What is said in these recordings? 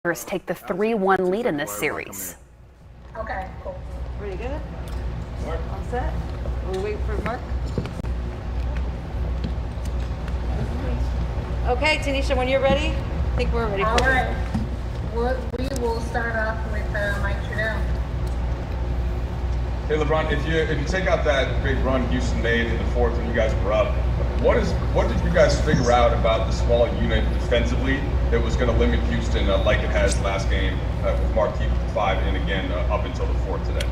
take the 3-1 lead in this series. Okay, cool. Pretty good? All set? We wait for Mark? Okay, Tanisha, when you're ready, I think we're ready for All right. We will start off with Mike Trudell. Hey LeBron, if you take out that big run Houston made in the fourth when you guys were up, what did you guys figure out about the small unit defensively that was going to limit Houston like it has last game with Marquis 5 and again up until the fourth today?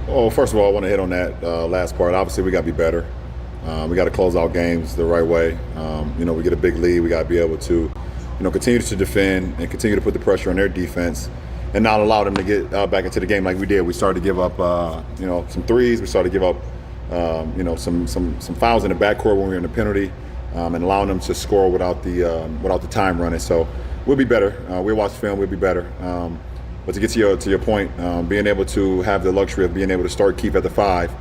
Well, first of all, I want to hit on that last part. Obviously, we got to be better. We got to close out games the right way. We get a big lead. We got to be able to, continue to defend and continue to put the pressure on their defense and not allow them to get back into the game like we did. We started to give up, some threes. We started to give up, some fouls in the backcourt when we were in the penalty, and allowing them to score without the time running. So we'll be better. We'll watch film. We'll be better. But to get to your point, being able to have the luxury of being able to start Keith at the 5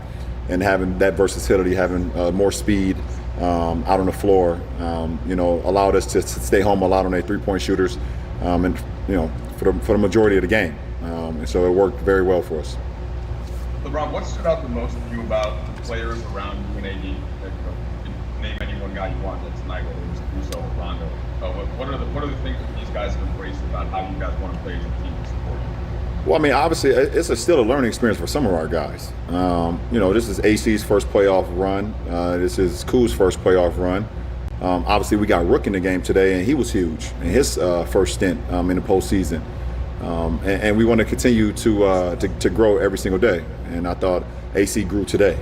and having that versatility, having more speed out on the floor, allowed us to stay home a lot on their three-point shooters, for the majority of the game. And so it worked very well for us. LeBron, what stood out the most to you about the players around you and AD? Name any one guy you want that's tonight, whether it was Caruso or Rondo. What are the things that these guys have embraced about how you guys want to play as a team to support you? Well, I mean, obviously, it's still a learning experience for some of our guys. This is AC's first playoff run. This is Kuz's first playoff run. Obviously, we got Rook in the game today, and he was huge in his first stint in the postseason. And we want to continue to grow every single day. And I thought AC grew today.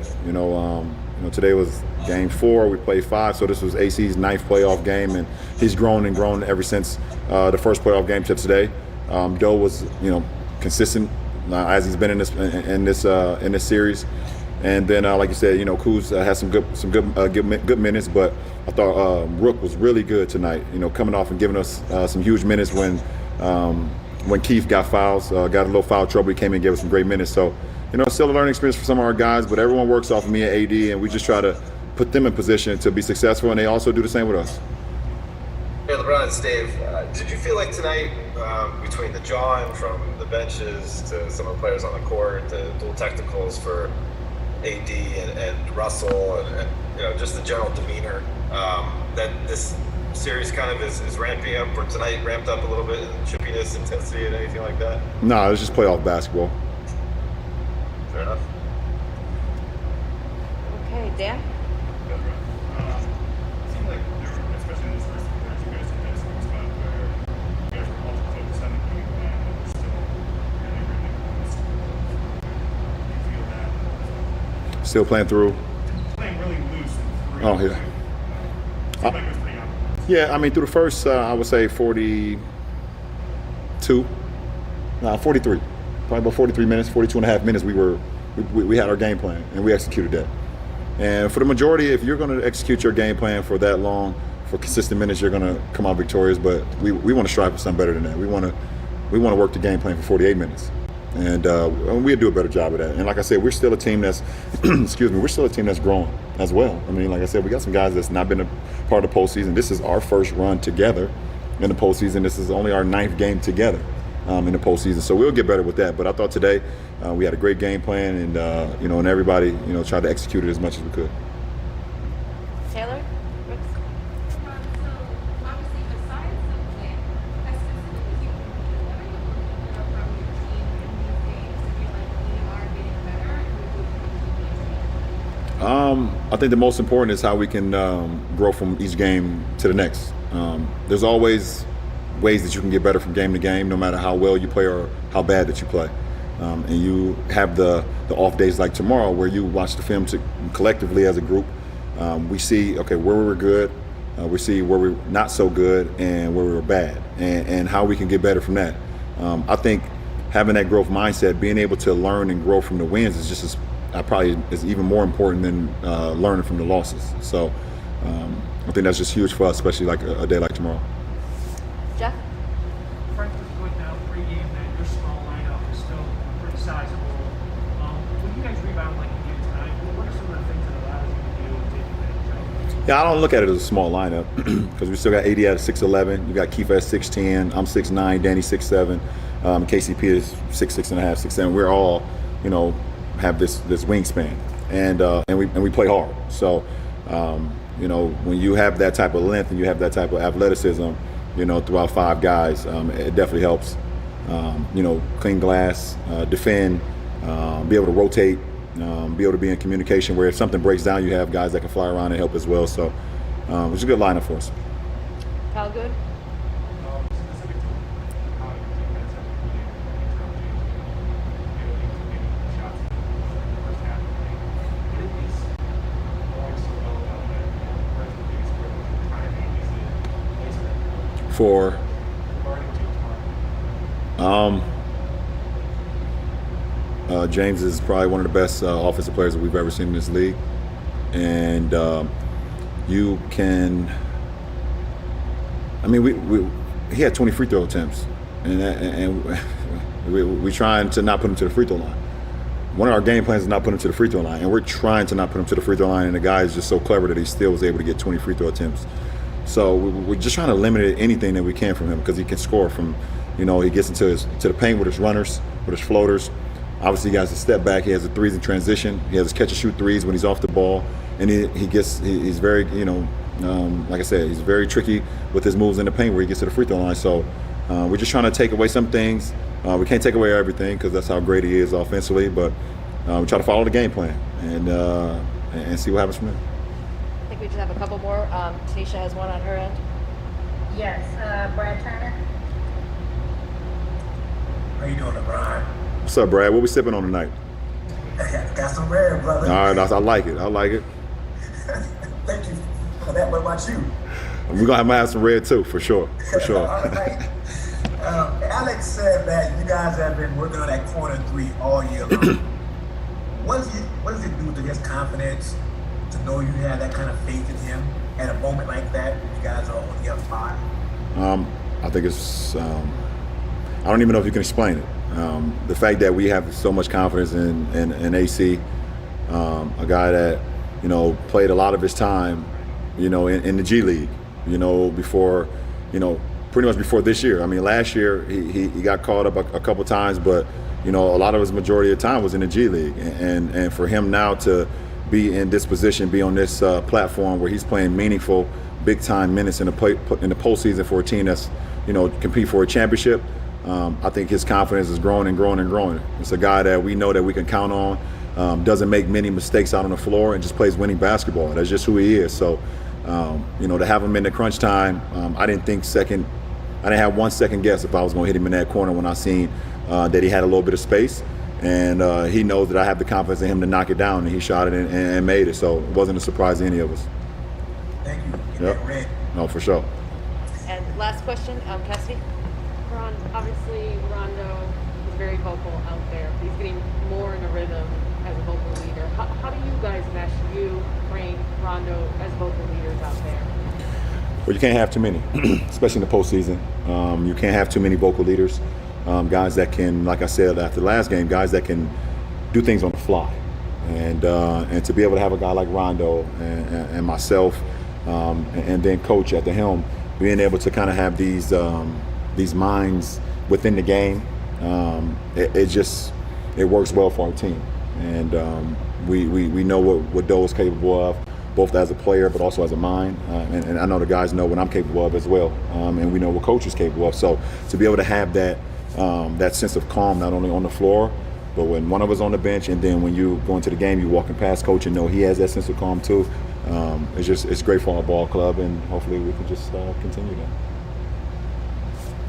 Today was game 4. We played 5, so this was AC's 9th playoff game, and he's grown and grown ever since the first playoff game to today. Doe was, consistent as he's been in this series. And then, like you said, Kuz had some good minutes, but I thought Rook was really good tonight. Coming off and giving us some huge minutes when Keith got fouls, got a little foul trouble. He came in and gave us some great minutes. So, it's still a learning experience for some of our guys, but everyone works off of me and AD, and we just try to put them in position to be successful, and they also do the same with us. Hey, LeBron, it's Dave. Did you feel like tonight, between the jawing from the benches to some of the players on the court, the dual technicals for AD and Russell, and just the general demeanor, that this series kind of is ramping up, or tonight ramped up a little bit in chippiness, intensity, and anything like that? No, it was just playoff basketball. Fair enough. Okay, Dan? It seemed like there were, especially in this first quarter, you guys had a sweet spot where you guys were all focused on the game plan, but were still really, really close. Do you feel that as well? Still playing through. Playing really loose and free. Oh, yeah. It seemed like it was pretty obvious. Yeah, I mean, through the first, I would say 43. Probably about 43 minutes, 42 and a half minutes, we had our game plan, and we executed that. And for the majority, if you're going to execute your game plan for that long, for consistent minutes, you're going to come out victorious. But we want to strive for something better than that. We want to work the game plan for 48 minutes. And we'll do a better job of that. And like I said, we're still a team that's, we're still a team that's growing as well. I mean, like I said, we got some guys that's not been a part of the postseason. This is our first run together in the postseason. This is only our 9th game together in the postseason. So we'll get better with that. But I thought today we had a great game plan, and and everybody, tried to execute it as much as we could. Taylor? Brooks? So obviously, besides the plan, as specifically what are you looking for from your team in these games to feel like we are getting better and moving I think the most important is how we can grow from each game to the next. There's always ways that you can get better from game to game, no matter how well you play or how bad that you play. And you have the off days like tomorrow where you watch the film collectively as a group. We see, where we were good, we see where we're not so good and where we were bad, and how we can get better from that. I think having that growth mindset, being able to learn and grow from the wins is just probably is even more important than learning from the losses. So I think that's just huge for us, especially like a day like tomorrow. Jeff? Frank was pointing out pregame that your small lineup is still pretty sizable. When you guys rebound like you did tonight, what are some of the things that allows you to do to take advantage of? Yeah, I don't look at it as a small lineup because we still got AD at 6'11". You got Keith at 6'10". I'm 6'9". Danny 6'7". KCP is 6'6" and a half, 6'7". We're all, have this wingspan, and we play hard. So, when you have that type of length and you have that type of athleticism, throughout 5 guys, it definitely helps. Clean glass, defend, be able to rotate. Be able to be in communication where if something breaks down, you have guys that can fly around and help as well. So it's a good lineup for us. Kyle, good? Specific to how your defense has been playing internally, getting shots in the first half of the game. What did these going so well about that? Where's the biggest timing? Is it placement? For Regarding James Harden. James is probably one of the best offensive players that we've ever seen in this league. And you can, he had 20 free throw attempts. And we're trying to not put him to the free throw line. One of our game plans is not put him to the free throw line. And we're trying to not put him to the free throw line. And the guy is just so clever that he still was able to get 20 free throw attempts. So we're just trying to limit anything that we can from him because he can score from, he gets to the paint with his runners, with his floaters. Obviously, he has a step back. He has the threes in transition. He has his catch and shoot threes when he's off the ball, and he's very, like I said, he's very tricky with his moves in the paint where he gets to the free throw line. So we're just trying to take away some things. We can't take away everything because that's how great he is offensively, but we try to follow the game plan and see what happens from there. I think we just have a couple more. Tanisha has one on her end. Yes, Brad Turner. How you doing, LeBron? What's up, Brad? What we sipping on tonight? Got some red, brother. All right, I like it. Thank you for that. What about you? We're going to have some red, too, for sure. All right. Alex said that you guys have been working on that corner 3 all year long. What does it do to his confidence to know you have that kind of faith in him at a moment like that when you guys are on the other 5? I think it's I don't even know if you can explain it. The fact that we have so much confidence in AC, a guy that, played a lot of his time, in the G League, before, pretty much before this year. Last year he got caught up a couple times, but, a lot of his majority of the time was in the G League. And for him now to be in this position, be on this platform where he's playing meaningful, big-time minutes in the postseason for a team that's, compete for a championship, I think his confidence is growing and growing and growing. It's a guy that we know that we can count on, doesn't make many mistakes out on the floor, and just plays winning basketball. That's just who he is. So, to have him in the crunch time, I didn't have 1 second guess if I was going to hit him in that corner when I seen that he had a little bit of space. And he knows that I have the confidence in him to knock it down, and he shot it and made it. So it wasn't a surprise to any of us. Thank you. Yep. No, for sure. And last question, Cassidy. Ron, obviously Rondo is very vocal out there. He's getting more in the rhythm as a vocal leader. How do you guys mesh you, Frank, Rondo as vocal leaders out there? Well, you can't have too many, especially in the postseason. You can't have too many vocal leaders. Guys that can, like I said after the last game, guys that can do things on the fly. And to be able to have a guy like Rondo and myself and then coach at the helm, being able to kind of have these minds within the game, it works well for our team. And we know what Doe is capable of, both as a player but also as a mind. And I know the guys know what I'm capable of as well. And we know what coach is capable of. So to be able to have that sense of calm, not only on the floor, but when one of us on the bench, and then when you go into the game, you walking past coach and know he has that sense of calm too. It's great for our ball club, and hopefully we can just continue that.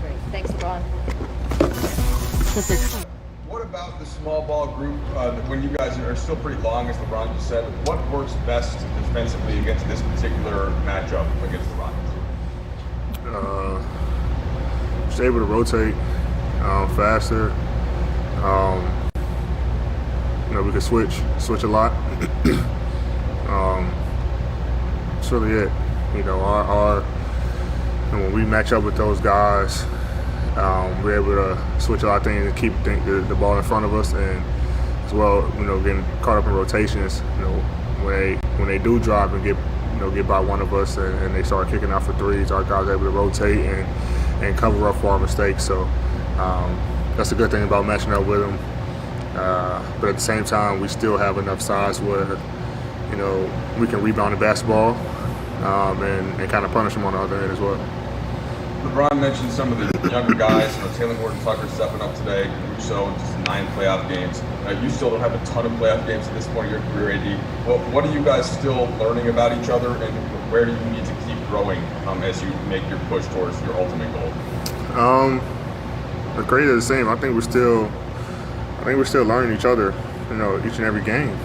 Great. Thanks, LeBron. What about the small ball group when you guys are still pretty long, as LeBron just said? What works best defensively against this particular matchup against the Rockets? Just able to rotate faster. We can switch a lot. That's really it. Our when we match up with those guys, we're able to switch a lot of things and keep the ball in front of us, and as well, getting caught up in rotations. When they do drive and get get by one of us and they start kicking out for threes, our guys are able to rotate and cover up for our mistakes. So that's the good thing about matching up with them. But at the same time, we still have enough size where, we can rebound the basketball and kind of punish them on the other end as well. LeBron mentioned some of the younger guys, Taylor Horton-Tucker stepping up today, Russo, just 9 playoff games. You still don't have a ton of playoff games at this point in your career, AD. Well, what are you guys still learning about each other, and where do you need to keep growing as you make your push towards your ultimate goal? The grade is the same. I think we're still learning each other, each and every game.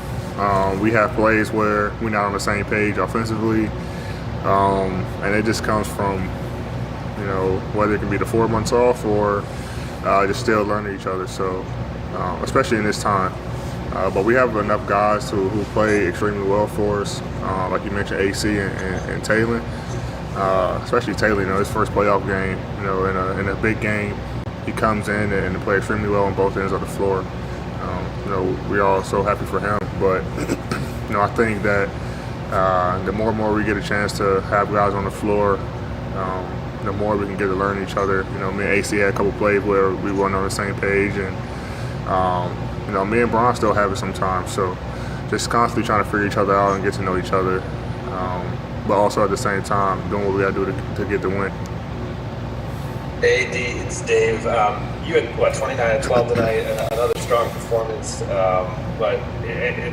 We have plays where we're not on the same page offensively, and it just comes from, whether it can be the 4 months off or just still learning each other. So, especially in this time. But we have enough guys who play extremely well for us, like you mentioned, AC and Taylor. Especially Taylor, his first playoff game, in a big game, he comes in and play extremely well on both ends of the floor. We're all so happy for him. But, I think that the more and more we get a chance to have guys on the floor, the more we can get to learn each other. Me and AC had a couple plays where we weren't on the same page, and me and Bron still have it sometimes. So just constantly trying to figure each other out and get to know each other, but also at the same time doing what we got to do to get the win. Hey, AD, it's Dave. You had 29 and 12 tonight, another strong performance. But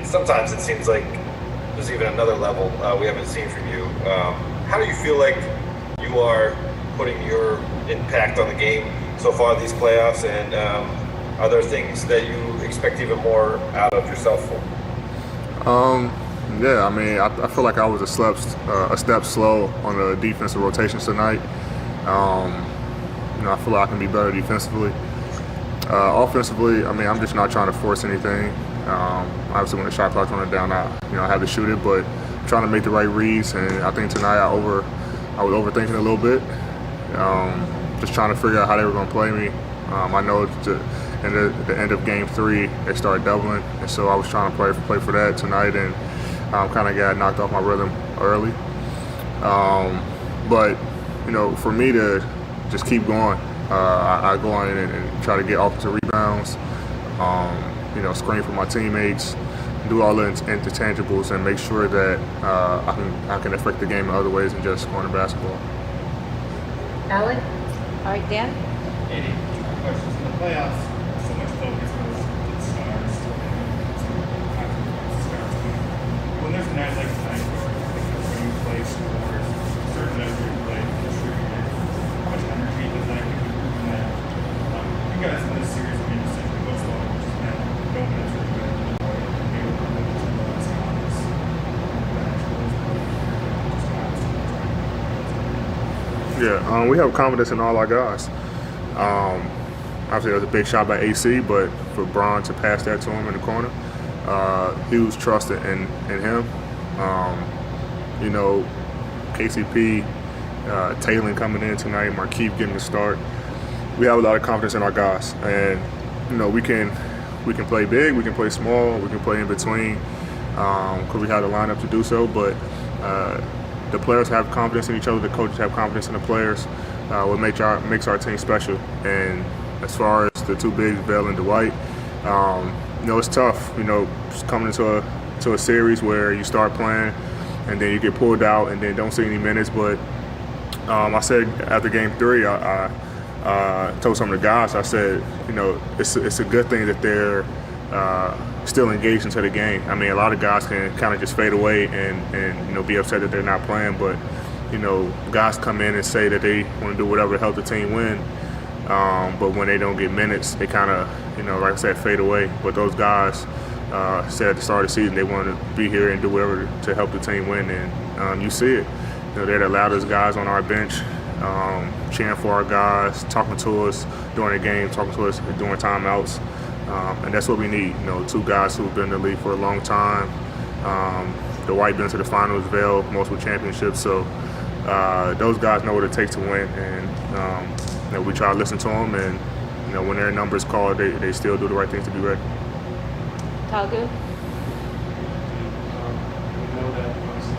sometimes it seems like there's even another level we haven't seen from you. How do you feel like you are putting your impact on the game so far these playoffs, and are there things that you expect even more out of yourself for? Yeah, I feel like I was a step slow on the defensive rotations tonight. I feel like I can be better defensively. Offensively, I'm just not trying to force anything. Obviously, when the shot clock's running down, I have to shoot it, but I'm trying to make the right reads. And I think tonight I was overthinking a little bit, just trying to figure out how they were going to play me. I know at the end of Game 3 they started doubling, and so I was trying to play for that tonight, and kind of got knocked off my rhythm early. But for me to just keep going, I go on and try to get offensive rebounds, screen for my teammates, do all the intangibles, and make sure that I can affect the game in other ways than just scoring the basketball. Alec? All right, Dan? 80. Questions in the playoffs. So much focus goes to the stars. When there's a night like tonight where you play scores, certain nights where you play contributor, how much energy does that give you in that? You guys in this series, essentially goes long, which is now no minutes really good. Maybe we're going to some of those guys. Yeah, we have confidence in all our guys. Obviously, there was a big shot by AC, but for Bron to pass that to him in the corner, huge trust in him. KCP, Taylor coming in tonight, Markeith getting the start. We have a lot of confidence in our guys, and we can play big, we can play small, we can play in between, because we have the lineup to do so. But the players have confidence in each other, the coaches have confidence in the players. What makes our team special. And as far as the two bigs, Bell and Dwight, it's tough. Coming into a series where you start playing and then you get pulled out and then don't see any minutes. But I said after Game 3, I told some of the guys, I said, it's a good thing that they're still engaged into the game. A lot of guys can kind of just fade away and be upset that they're not playing, but guys come in and say that they want to do whatever to help the team win, but when they don't get minutes, they kind of, like I said, fade away. But those guys said at the start of the season they want to be here and do whatever to help the team win, and you see it. They're the loudest guys on our bench, cheering for our guys, talking to us during the game, talking to us during timeouts, and that's what we need. Two guys who've been in the league for a long time. The White been to the finals, Vale, multiple championships, so those guys know what it takes to win, and we try to listen to them, and when their number is called, they still do the right things to be ready. Talgu? We know that obviously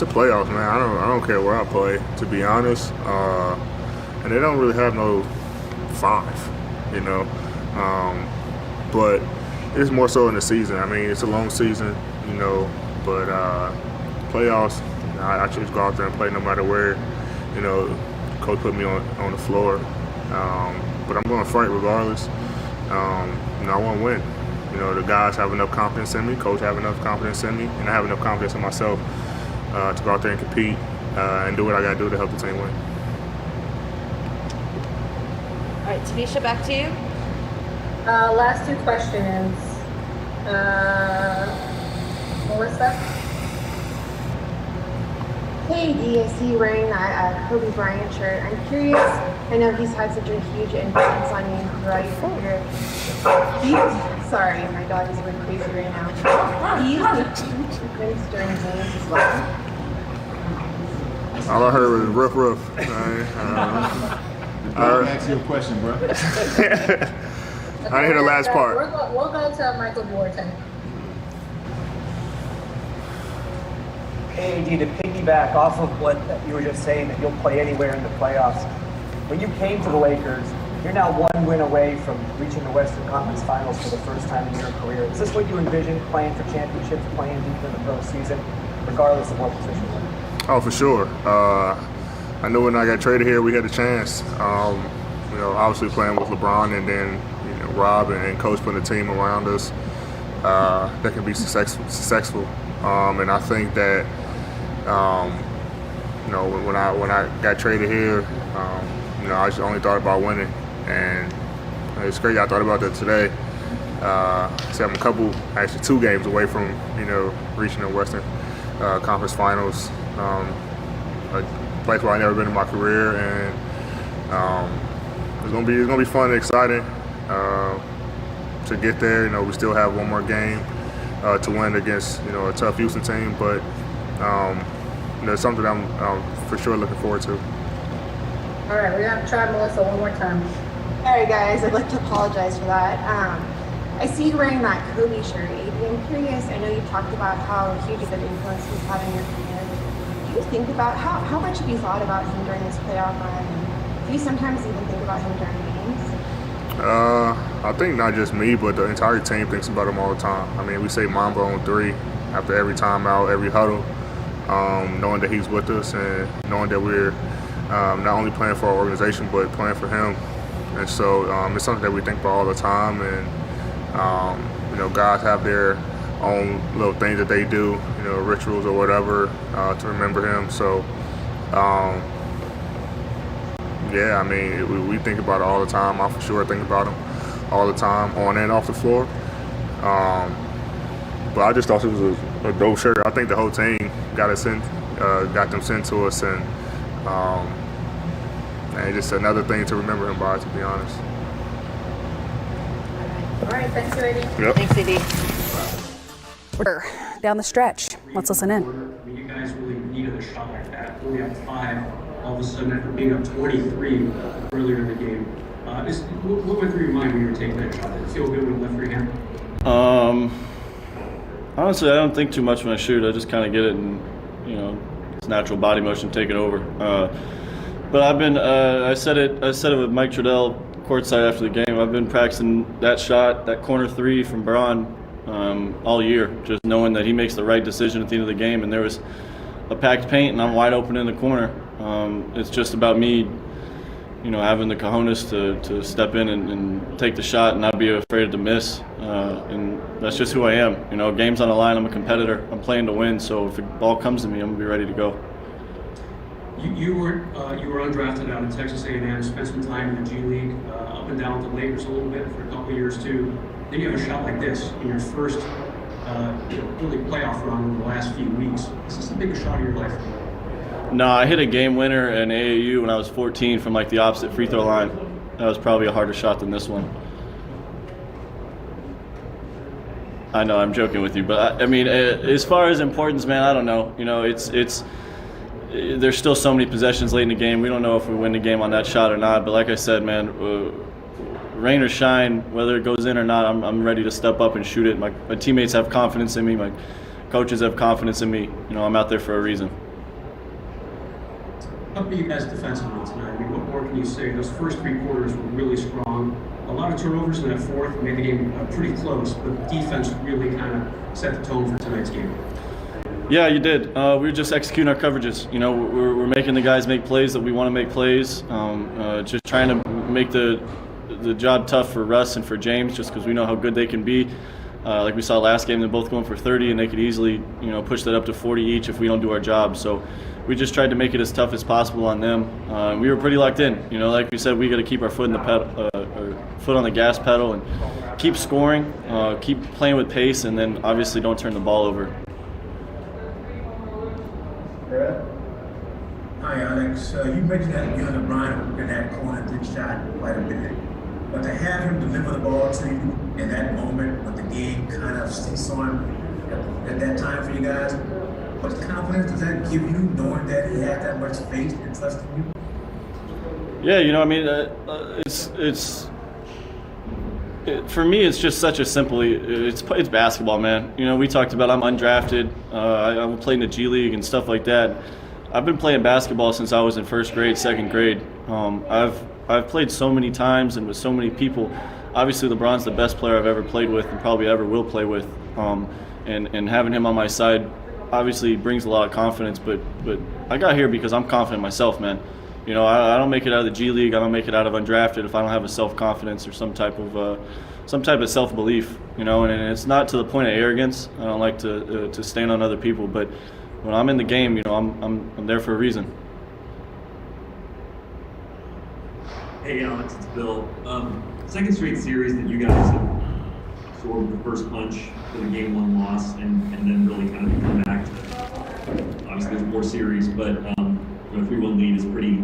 the playoffs, man. I don't care where I play, to be honest. And they don't really have no 5, you know. But it's more so in the season. I mean, it's a long season, you know. But playoffs, I choose to go out there and play no matter where, you know, coach put me on the floor. But I'm going to fight regardless. You know, I want to win. You know, the guys have enough confidence in me, coach have enough confidence in me, and I have enough confidence in myself to go out there and compete and do what I got to do to help the team win. All right, Tanisha, back to you. Last 2 questions. Melissa? Hey, D, I see you wearing that Kobe Bryant shirt. I'm curious, I know he's had such a huge influence on you throughout your career. Sorry, my dog is going crazy right now. Do you think sequence during games as well? All I heard was rough. I'll ask you a question, bro. I didn't hear the last part. We'll go to Michael Borton. Hey, AD, to piggyback off of what you were just saying, that you'll play anywhere in the playoffs. When you came to the Lakers, you're now 1 win away from reaching the Western Conference Finals for the first time in your career. Is this what you envisioned, playing for championships, playing deep in the postseason, regardless of what position you're in? Oh, for sure. I knew when I got traded here, we had a chance. You know, obviously playing with LeBron and then, you know, Rob and coach putting a team around us that can be successful. And I think that, you know, when I got traded here, you know, I just only thought about winning, and it's crazy. I thought about that today. So I'm a couple, actually 2 games away from, you know, reaching the Western Conference Finals, a place where I've never been in my career, and it's gonna be fun and exciting to get there. You know, we still have 1 more game to win against, you know, a tough Houston team, but you know, it's something I'm for sure looking forward to. All right, we're going to try Melissa one more time. All right, guys, I'd like to apologize for that. I see you wearing that Kobe shirt. I'm curious, I know you talked about how huge of an influence he's had on your career. Do you think about, how much have you thought about him during this playoff run? And do you sometimes even think about him during games? I think not just me, but the entire team thinks about him all the time. I mean, we say Mamba on 3 after every timeout, every huddle, knowing that he's with us and knowing that we're not only playing for our organization, but playing for him. And so it's something that we think about all the time. And, you know, guys have their own little things that they do, you know, rituals or whatever to remember him. So, yeah, I mean, we think about it all the time. I for sure think about him all the time, on and off the floor. But I just thought it was a dope shirt. I think the whole team got them sent to us, and just another thing to remember him by, to be honest. All right, thanks, AD. Yep. Thanks, AD. We're down the stretch. Let's listen in. I mean, you guys really needed a shot like that. Only up 5, all of a sudden after being up 23 earlier in the game. What went through your mind when you were taking that shot? Did it feel good when it left your hand? Honestly, I don't think too much when I shoot. I just kind of get it, and you know, it's natural body motion, take it over. But I've been, I said it with Mike Trudell courtside after the game. I've been practicing that shot, that corner 3 from Braun all year, just knowing that he makes the right decision at the end of the game. And there was a packed paint, and I'm wide open in the corner. It's just about me, you know, having the cojones to step in and take the shot and not be afraid to miss. And that's just who I am. You know, game's on the line. I'm a competitor. I'm playing to win. So if the ball comes to me, I'm gonna be ready to go. You were undrafted out of Texas A&M, spent some time in the G League, up and down with the Lakers a little bit for a couple of years too. Then you have a shot like this in your first really playoff run in the last few weeks. Is this the biggest shot of your life? No, I hit a game winner in AAU when I was 14 from like the opposite free throw line. That was probably a harder shot than this one. I know, I'm joking with you, but I mean, as far as importance, man, I don't know. You know, it's there's still so many possessions late in the game. We don't know if we win the game on that shot or not. But like I said, man, rain or shine, whether it goes in or not, I'm ready to step up and shoot it. My teammates have confidence in me. My coaches have confidence in me. You know, I'm out there for a reason. How about you guys defensively tonight? I mean, what more can you say? Those first 3 quarters were really strong. A lot of turnovers in that fourth made the game pretty close, but defense really kind of set the tone for tonight's game. Yeah, you did. We were just executing our coverages. You know, we're making the guys make plays that we want to make plays. Just trying to make the job tough for Russ and for James, just because we know how good they can be. Like we saw last game, they're both going for 30, and they could easily, push that up to 40 each if we don't do our job. So we just tried to make it as tough as possible on them. We were pretty locked in. Like we said, we got to keep our foot in the pedal, foot on the gas pedal, and keep scoring, keep playing with pace, and then obviously don't turn the ball over. Hi, Alex. You mentioned that you and LeBron in that corner 3 shot quite a bit. But to have him deliver the ball to you in that moment with the game kind of seesawing at that time for you guys, what confidence does that give you knowing that he had that much faith and trust in you? Yeah, for me, it's just such a simple. It's basketball, man. We talked about I'm undrafted. I played in the G League and stuff like that. I've been playing basketball since I was in 1st grade, 2nd grade. I've played so many times and with so many people. Obviously, LeBron's the best player I've ever played with and probably ever will play with. And having him on my side obviously brings a lot of confidence. But I got here because I'm confident myself, man. I don't make it out of the G League. I don't make it out of undrafted if I don't have a self-confidence or some type of self-belief. And it's not to the point of arrogance. I don't like to stand on other people, but when I'm in the game, I'm there for a reason. Hey Alex, it's Bill. Second straight series that you guys have absorbed the first punch for the game 1 loss, and then really kind of come back to. Obviously, there's more series, but a 3-1 lead is pretty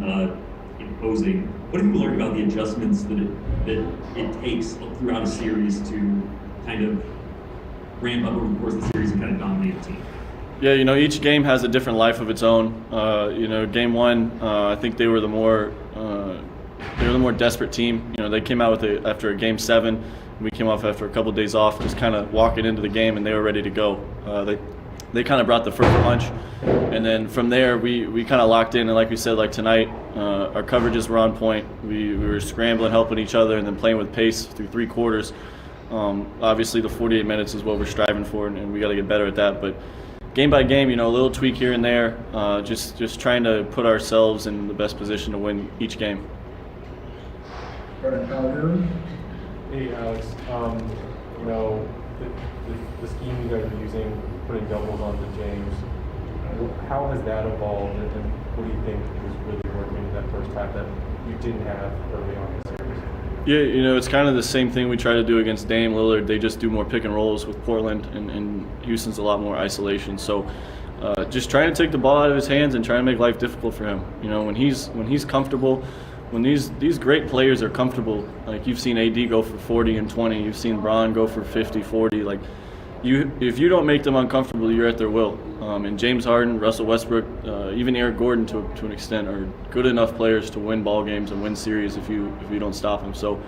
imposing. What have you learned about the adjustments that it takes throughout a series to kind of ramp up over the course of the series and kind of dominate a team? Yeah, each game has a different life of its own. Game 1, I think they were the more desperate team. They came out after a game 7. We came off after a couple of days off, just kind of walking into the game, and they were ready to go. They kind of brought the first punch, and then from there we kind of locked in. And like we said, like tonight, our coverages were on point. We were scrambling, helping each other, and then playing with pace through 3 quarters. Obviously, the 48 minutes is what we're striving for, and we got to get better at that. But game by game, a little tweak here and there, just trying to put ourselves in the best position to win each game. Hey Alex, the scheme you guys are using, putting doubles onto James, how has that evolved, and what do you think was really working in that first half that you didn't have early on in the series? Yeah, it's kind of the same thing we try to do against Dame Lillard. They just do more pick and rolls with Portland, and Houston's a lot more isolation. So just trying to take the ball out of his hands and trying to make life difficult for him. When he's comfortable, when these great players are comfortable, like you've seen AD go for 40 and 20, you've seen Bron go for 50, 40, like if you don't make them uncomfortable, you're at their will. And James Harden, Russell Westbrook, even Eric Gordon to an extent are good enough players to win ball games and win series if you don't stop them. So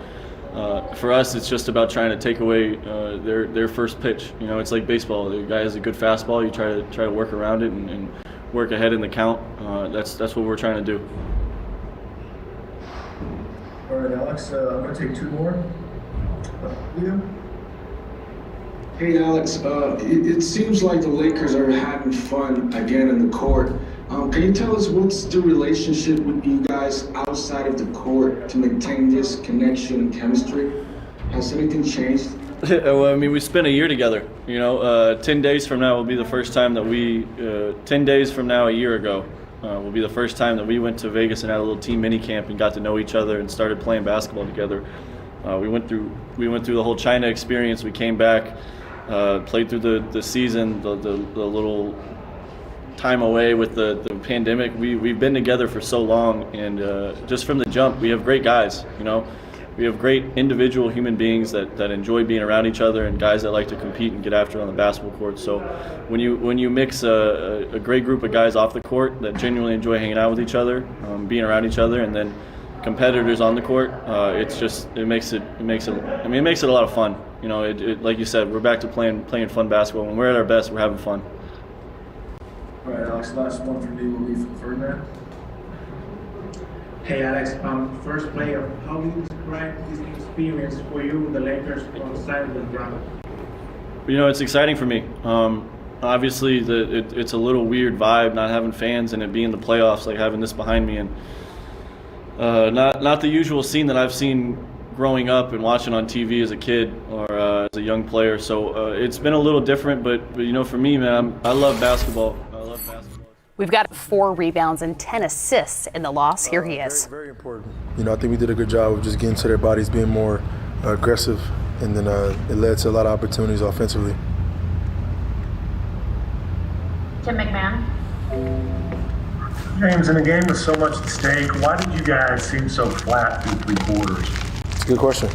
for us, it's just about trying to take away their first pitch. It's like baseball. The guy has a good fastball. You try to work around it and work ahead in the count. That's what we're trying to do. All right, Alex, I'm going to take 2 more. Hey, Alex, it seems like the Lakers are having fun again in the court. Can you tell us what's the relationship with you guys outside of the court to maintain this connection and chemistry? Has anything changed? Well, we spent a year together. 10 days from now will be the first time that 10 days from now, a year ago, will be the first time that we went to Vegas and had a little team mini camp and got to know each other and started playing basketball together. We went through the whole China experience. We came back, played through the season, the little time away with the pandemic. We've been together for so long, and just from the jump, we have great guys. We have great individual human beings that enjoy being around each other, and guys that like to compete and get after it on the basketball court. So when you mix a great group of guys off the court that genuinely enjoy hanging out with each other, being around each other, and then competitors on the court, it makes it a lot of fun. Like you said, we're back to playing fun basketball. When we're at our best, we're having fun. All right, Alex, last one from me will be from Ferdinand. Hey Alex, first player, how do you describe this experience for you, the Lakers, on the side of LeBron? You know, it's exciting for me. Obviously, it's a little weird vibe not having fans and it being the playoffs, like having this behind me, and not the usual scene that I've seen growing up and watching on TV as a kid or as a young player. So it's been a little different, but you know, for me, man, I love basketball. We've got 4 rebounds and 10 assists in the loss. Here he is. Very important. You know, I think we did a good job of just getting to their bodies, being more aggressive, and then it led to a lot of opportunities offensively. Tim McMahon. James, in a game with so much at stake, why did you guys seem so flat through 3 quarters? It's a good question.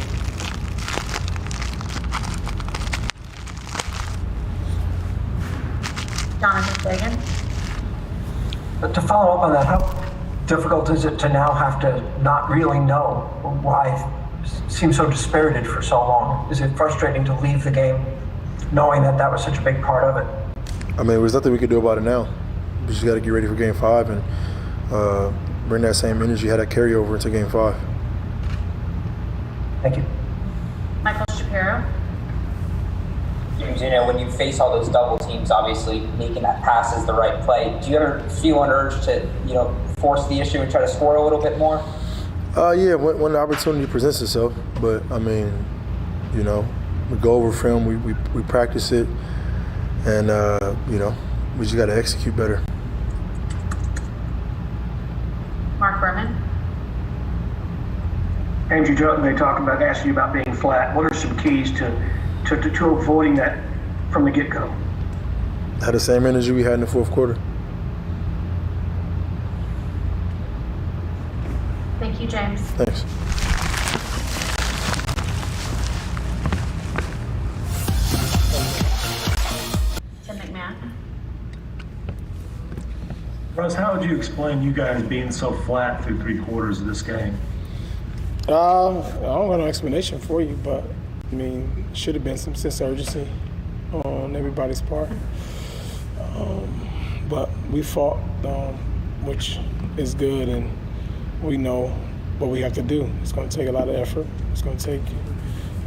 Jonathan Fagan. But to follow up on that, how difficult is it to now have to not really know why it seems so dispirited for so long? Is it frustrating to leave the game knowing that that was such a big part of it? I mean, there's nothing we could do about it now. We just got to get ready for Game 5 and bring that same energy, have that carryover into Game 5. Thank you. Michael Shapiro. James, you know, when you face all those double teams, obviously making that pass is the right play. Do you ever feel an urge to, you know, force the issue and try to score a little bit more? Yeah, when the opportunity presents itself. But, I mean, you know, we go over film, we practice it, and, you know, we just got to execute better. Mark Berman. Andrew Jordan, they talk about asking you about being flat. What are some keys to avoiding that from the get-go? Had the same energy we had in the fourth quarter. Thank you, James. Thanks. Tim McMahon. Russ, how would you explain you guys being so flat through 3 quarters of this game? I don't have no explanation for you, but I mean, should have been some sense of urgency on everybody's part. But we fought, which is good, and we know what we have to do. It's going to take a lot of effort. It's going to take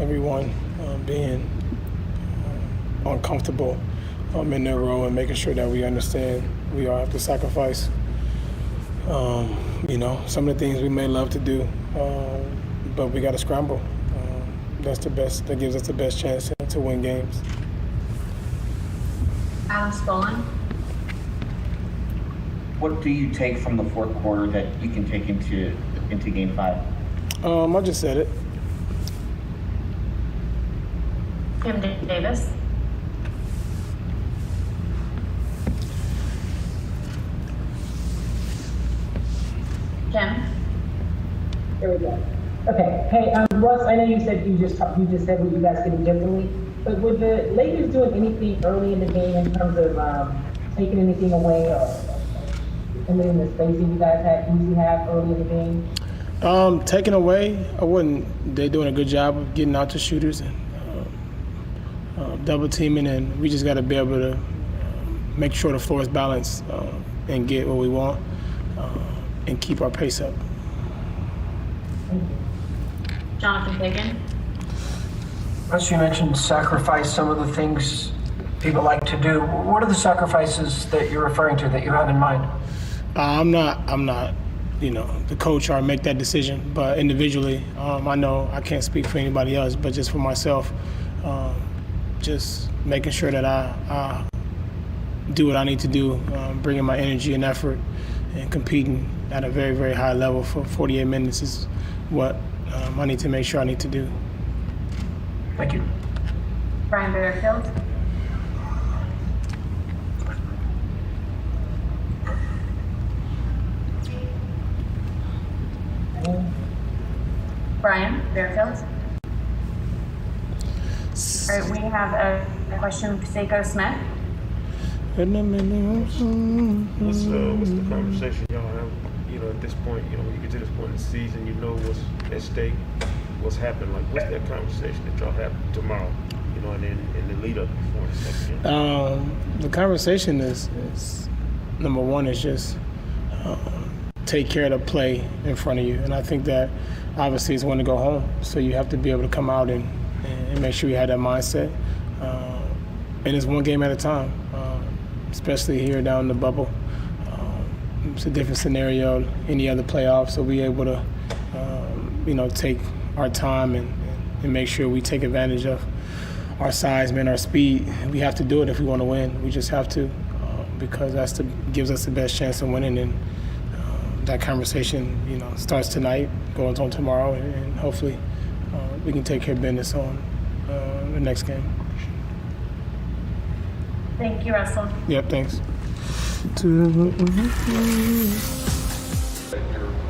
everyone being uncomfortable in their role and making sure that we understand we all have to sacrifice. You know, some of the things we may love to do, but we got to scramble. That's the best. That gives us the best chance to win games. Adam Spolin. What do you take from the fourth quarter that you can take into Game 5? I just said it. Kim Davis. Kim. There we go. Okay. Hey, Russ, I know you said you just said what you guys could do differently, but were the Lakers doing anything early in the game in terms of taking anything away or limiting the spacing you guys usually have early in the game? Taking away, I wouldn't. They're doing a good job of getting out to shooters and double teaming, and we just got to be able to make sure the floor is balanced and get what we want and keep our pace up. Jonathan Fagan. As you mentioned, sacrifice some of the things people like to do. What are the sacrifices that you're referring to that you have in mind? I'm not, you know, the coach or make that decision, but individually, I know I can't speak for anybody else, but just for myself, just making sure that I do what I need to do, bringing my energy and effort and competing at a very, very high level for 48 minutes is what I need to make sure I need to do. Thank you. Brian Bearfield. Brian Bearfield. All right, we have a question from Seiko Smith. What's the conversation y'all have? You know, at this point, you know, when you get to this point in the season, you know what's at stake, what's happening. Like, what's that conversation that y'all have tomorrow? You know, and then in the lead up before the second game. The conversation is number one is just take care of the play in front of you. And I think that obviously it's when to go home. So you have to be able to come out and make sure you have that mindset. And it's one game at a time, especially here down in the bubble. It's a different scenario than any other playoff, so we're able to, take our time and make sure we take advantage of our size, man, our speed. We have to do it if we want to win. We just have to, because gives us the best chance of winning. And that conversation, starts tonight, goes on tomorrow, and hopefully we can take care of business on the next game. Thank you, Russell. Yep, thanks. You're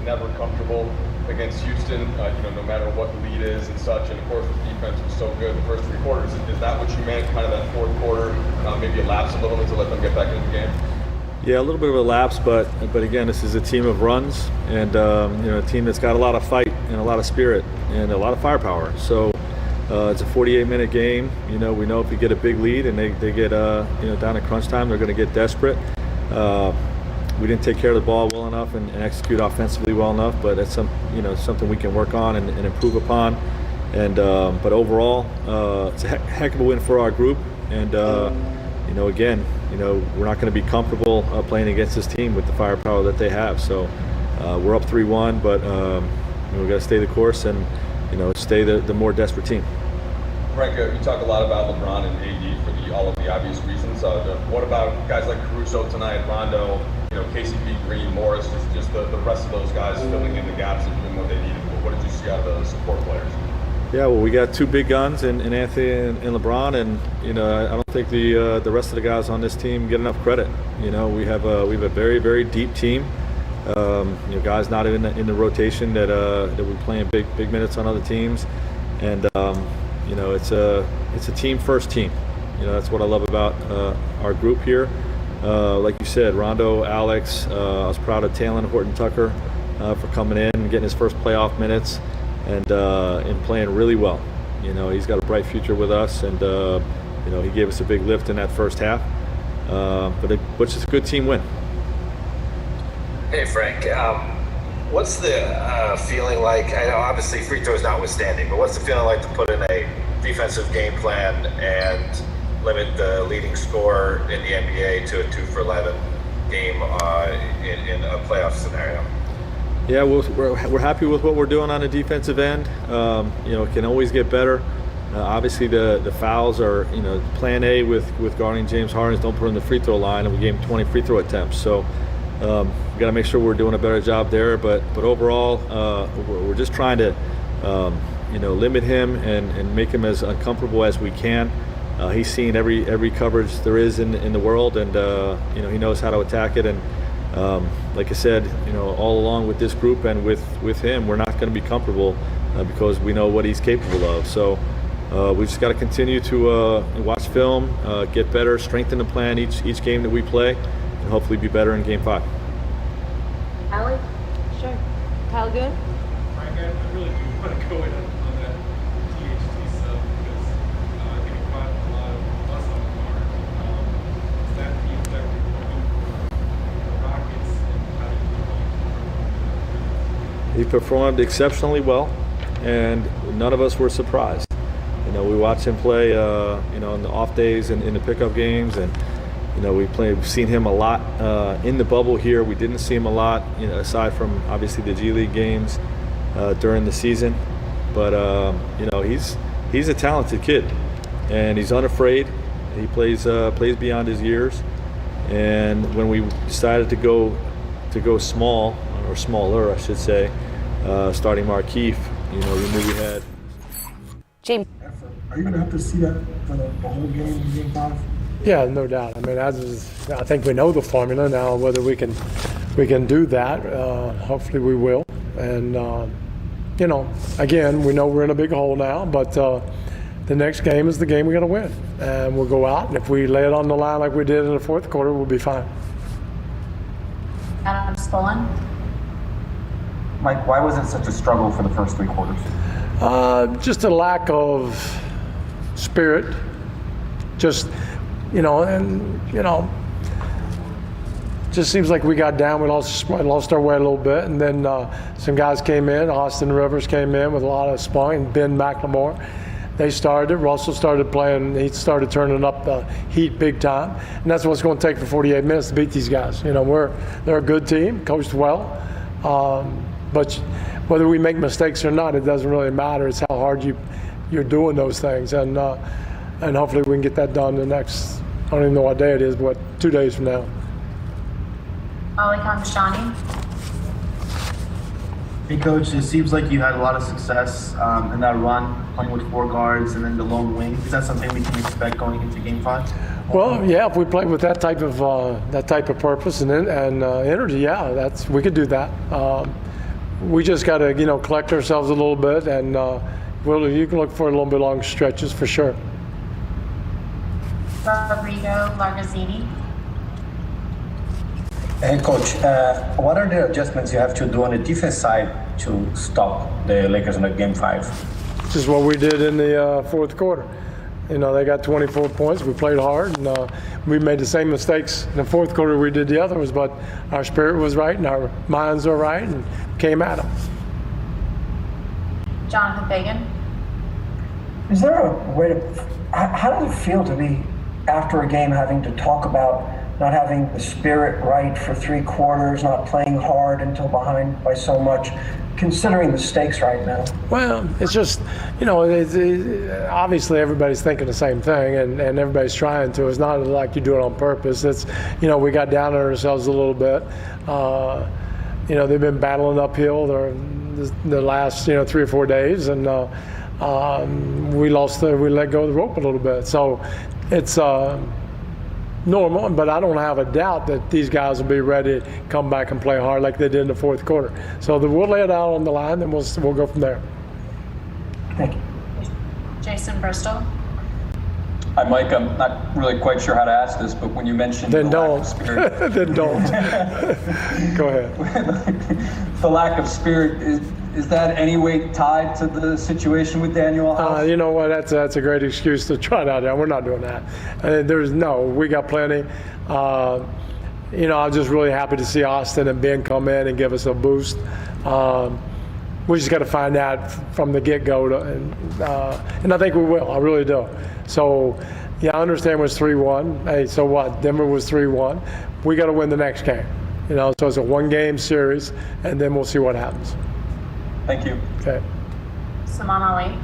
never comfortable against Houston, no matter what the lead is and such. And of course, the defense was so good the first 3 quarters. Is that what you meant, kind of that fourth quarter, maybe a lapse a little bit to let them get back into the game? Yeah, a little bit of a lapse, but again, this is a team of runs and a team that's got a lot of fight and a lot of spirit and a lot of firepower. So it's a 48-minute game. We know if you get a big lead and they get down at crunch time, they're going to get desperate. We didn't take care of the ball well enough and execute offensively well enough, but that's something we can work on and improve upon. And but overall, it's a heck of a win for our group. And again, we're not going to be comfortable playing against this team with the firepower that they have. So we're up 3-1, but we've got to stay the course and stay the more desperate team. Frank, you talk a lot about LeBron and AD for all of the obvious reasons. What about guys like Caruso tonight, Rondo, KCP, Green, Morris, just the rest of those guys filling in the gaps and doing what they needed? What did you see out of those support players? Yeah, well, we got 2 big guns in Anthony and LeBron, and I don't think the rest of the guys on this team get enough credit. We have a very, very deep team. Guys not in the rotation that we're playing big minutes on other teams, and it's a team first team. That's what I love about our group here. Like you said, Rondo, Alex. I was proud of Talon Horton-Tucker for coming in and getting his first playoff minutes and playing really well. He's got a bright future with us, and he gave us a big lift in that first half. But it's a good team win. Hey Frank, what's the feeling like? I know obviously free throws notwithstanding, but what's the feeling like to put in a defensive game plan and limit the leading scorer in the NBA to a 2 for 11 game in a playoff scenario? Yeah, we're happy with what we're doing on the defensive end. It can always get better. Obviously, the fouls are plan A with guarding James Harden. Don't put him in the free throw line, and we gave him 20 free throw attempts. So we got to make sure we're doing a better job there. But overall, we're just trying to limit him and make him as uncomfortable as we can. He's seen every coverage there is in the world, and he knows how to attack it. And like I said, all along with this group and with him, we're not going to be comfortable because we know what he's capable of. So we just got to continue to watch film, get better, strengthen the plan each game that we play, and hopefully be better in Game 5. Allie? Sure. Kyle Goon? Frank, I really do want to go in on that THT stuff because I think it caught a lot of us off guard. Is that the effect of the Rockets and how He performed exceptionally well, and none of us were surprised. We watched him play, in the off days and in the pickup games, and we've seen him a lot in the bubble here. We didn't see him a lot, aside from obviously the G League games during the season. But he's a talented kid, and he's unafraid. He plays beyond his years. And when we decided to go small, or smaller, I should say, starting Markieff, we knew we had. James. Are you going to have to see that for the whole game in Game 5? Yeah, no doubt. I mean, I think we know the formula now. Whether we can do that, hopefully we will. And again, we know we're in a big hole now, but the next game is the game we got to win, and we'll go out. And if we lay it on the line like we did in the fourth quarter, we'll be fine. Adam Spollen? Mike, why was it such a struggle for the first 3 quarters? Just a lack of spirit. just seems like we got down. We lost our way a little bit, and then some guys came in. Austin Rivers came in with a lot of spunk, and Ben McLemore. They started. Russell started playing. He started turning up the heat big time, and that's what it's going to take for 48 minutes to beat these guys. You know, they're a good team, coached well, but whether we make mistakes or not, it doesn't really matter. It's how hard you're doing those things, and hopefully we can get that done the next. I don't even know what day it is, but 2 days from now. Ali Khamshani. Hey, Coach, it seems like you had a lot of success in that run, playing with 4 guards and then the lone wing. Is that something we can expect going into Game 5? Well, yeah, if we play with that type of purpose and energy, yeah, we could do that. We just got to, collect ourselves a little bit, and you can look for a little bit long stretches for sure. Rodrigo Largazzini. Hey, Coach, what are the adjustments you have to do on the defense side to stop the Lakers in Game 5? This is what we did in the fourth quarter. They got 24 points. We played hard, and we made the same mistakes in the fourth quarter we did the others, but our spirit was right and our minds were right and came at them. Jonathan Fagan. Is there a way to, how does it feel to be after a game having to talk about not having the spirit right for 3 quarters, not playing hard until behind by so much, considering the stakes right now? Well, it's just, obviously everybody's thinking the same thing, and everybody's trying to. It's not like you do it on purpose. It's, we got down on ourselves a little bit. They've been battling uphill the last, 3 or 4 days, and we let go of the rope a little bit. So it's normal, but I don't have a doubt that these guys will be ready to come back and play hard like they did in the fourth quarter. So we'll lay it out on the line, and we'll go from there. Thank you. Jason Bristol. Hi, Mike. I'm not really quite sure how to ask this, but when you mentioned then don't. Then don't. Go ahead. The lack of spirit, is that any way tied to the situation with Daniel House? You know what? That's a great excuse to try it out. We're not doing that. We got plenty. I'm just really happy to see Austin and Ben come in and give us a boost. We just got to find out from the get-go, and I think we will. I really do. So, yeah, I understand it was 3-1. Hey, so what? Denver was 3-1. We got to win the next game. So it's a 1-game series, and then we'll see what happens. Thank you. Okay. Saman Ali.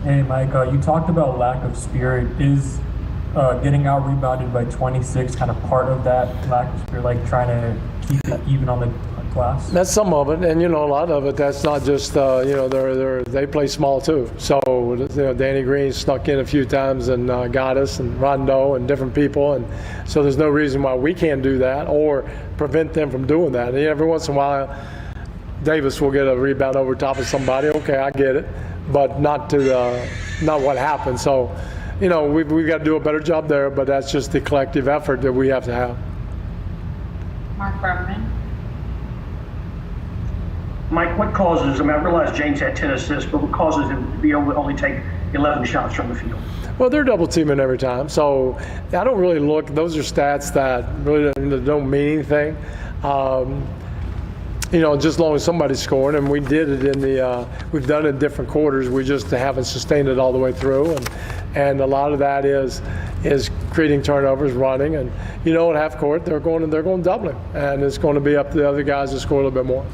Hey, Mike, you talked about lack of spirit. Is getting out rebounded by 26 kind of part of that lack of spirit, like trying to keep it even on the glass? That's some of it, and a lot of it. That's not just they play small too. So Danny Green snuck in a few times and got us, and Rondo and different people, and so there's no reason why we can't do that or prevent them from doing that. And every once in a while, Davis will get a rebound over top of somebody. Okay, I get it, but not what happened. So we've got to do a better job there, but that's just the collective effort that we have to have. Mark Bergman. Mike, what causes, I realize James had 10 assists, but what causes him to be able to only take 11 shots from the field? Well, they're double teaming every time, so I don't really look. Those are stats that really don't mean anything. Just as long as somebody's scoring, and we did it we've done it in different quarters. We just haven't sustained it all the way through, and a lot of that is creating turnovers, running, and at half court they're going doubling, and it's going to be up to the other guys to score a little bit more.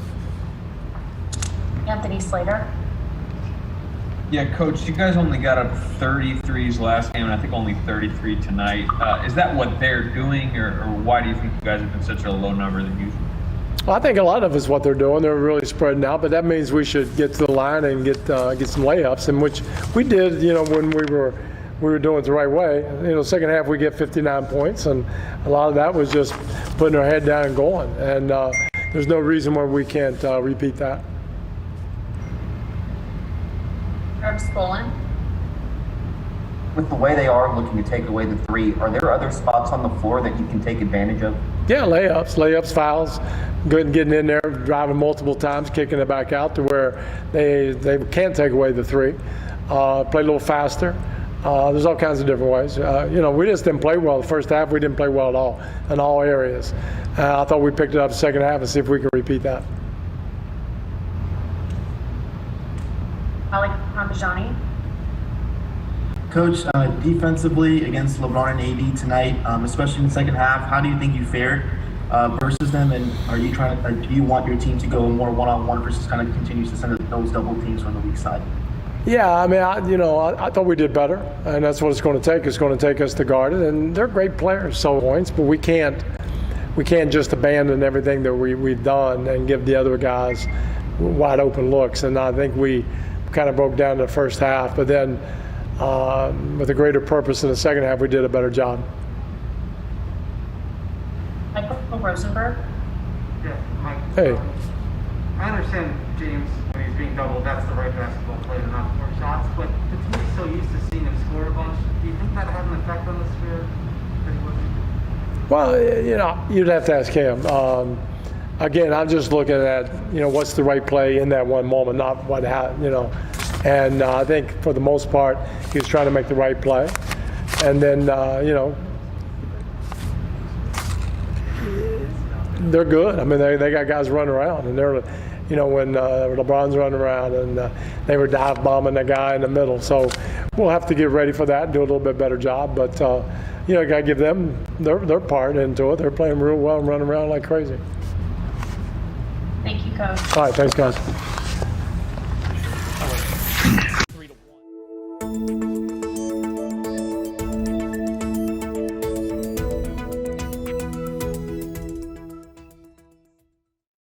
Anthony Slater. Yeah, Coach, you guys only got up 33s last game, and I think only 33 tonight. Is that what they're doing, or why do you think you guys have been such a low number than usual? Well, I think a lot of it's what they're doing. They're really spreading out, but that means we should get to the line and get some layups, in which we did. When we were doing it the right way. Second half we get 59 points, and a lot of that was just putting our head down and going. And there's no reason why we can't repeat that. With the way they are looking to take away the 3, are there other spots on the floor that you can take advantage of? Yeah, layups, fouls, getting in there, driving multiple times, kicking it back out to where they can't take away the 3. Play a little faster. There's all kinds of different ways. We just didn't play well. The first half, we didn't play well at all in all areas. I thought we picked it up the second half and see if we can repeat that. Malik Parmejani. Coach, defensively against LeBron and AD tonight, especially in the second half, how do you think you fared versus them? And do you want your team to go more one-on-one versus kind of continues to send those double teams from the weak side? Yeah, I mean, I thought we did better, and that's what it's going to take. It's going to take us to guard it, and they're great players, so points, but we can't just abandon everything that we've done and give the other guys wide open looks. And I think we kind of broke down in the first half, but then with a greater purpose in the second half, we did a better job. Michael Rosenberg. Yeah, Mike. Hey. I understand James, when he's being doubled, that's the right basketball player to not score shots, but the team is so used to seeing him score a bunch. Do you think that had an effect on the spirit that he wasn't? Well, you'd have to ask him. Again, I'm just looking at, what's the right play in that one moment, not what happened, And I think for the most part, he was trying to make the right play. And then, they're good. I mean, they got guys running around, and they're, when LeBron's running around, and they were dive bombing the guy in the middle. So we'll have to get ready for that and do a little bit better job. But you got to give them their part into it. They're playing real well and running around like crazy. Thank you, Coach. All right, thanks, guys.